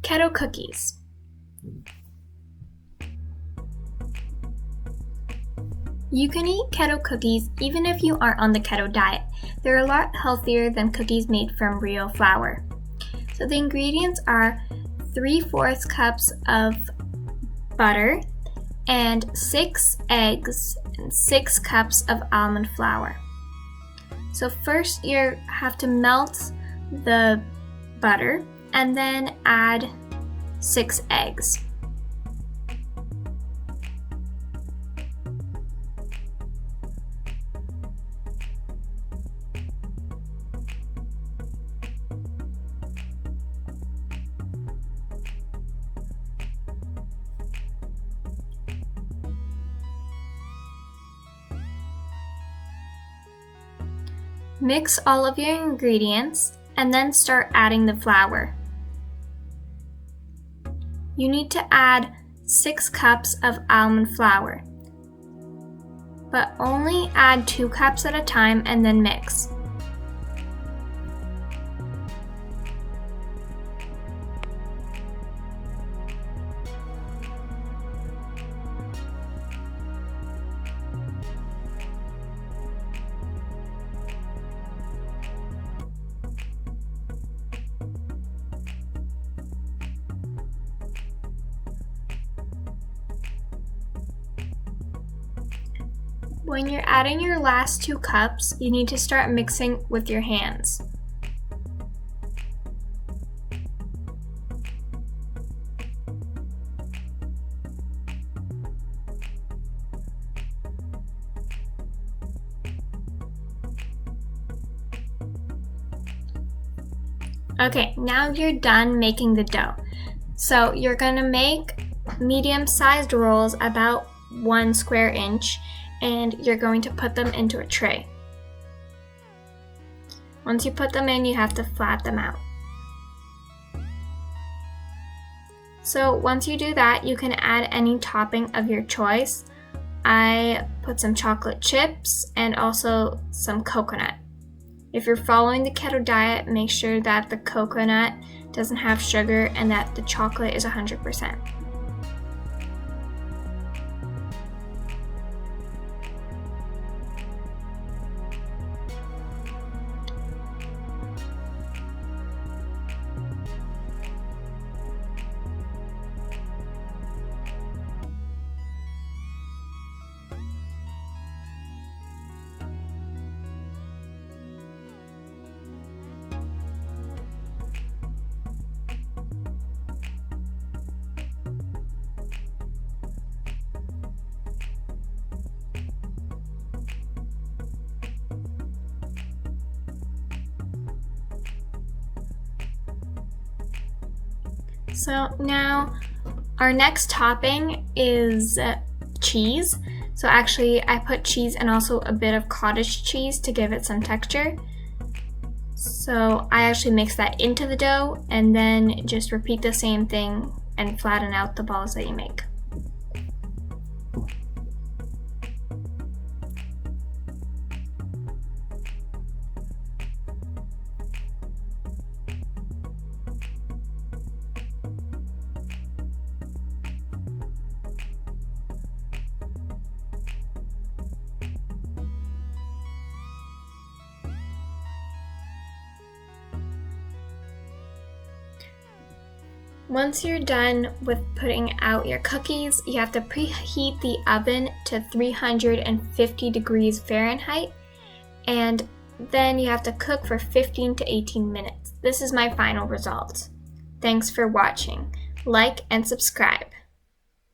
Keto cookies. You can eat keto cookies even if you aren't on the keto diet. They're a lot healthier than cookies made from real flour. So the ingredients are 3/4 cups of butter and 6 eggs and 6 cups of almond flour. So first you have to melt the butter and then add 6 eggs. Mix all of your ingredients and then start adding the flour. You need to add 6 cups of almond flour, but only add 2 cups at a time and then mix. When you're adding your last 2 cups, you need to start mixing with your hands. Okay, now you're done making the dough. So you're gonna make medium-sized rolls about 1 square inch, and you're going to put them into a tray. Once you put them in, you have to flat them out. So once you do that, you can add any topping of your choice. I put some chocolate chips and also some coconut. If you're following the keto diet, make sure that the coconut doesn't have sugar and that the chocolate is 100%. So now our next topping is cheese. So actually I put cheese and also a bit of cottage cheese to give it some texture. So I actually mix that into the dough and then just repeat the same thing and flatten out the balls that you make. Once you're done with putting out your cookies, you have to preheat the oven to 350 degrees Fahrenheit, and then you have to cook for 15 to 18 minutes. This is my final result. Thanks for watching. Like and subscribe.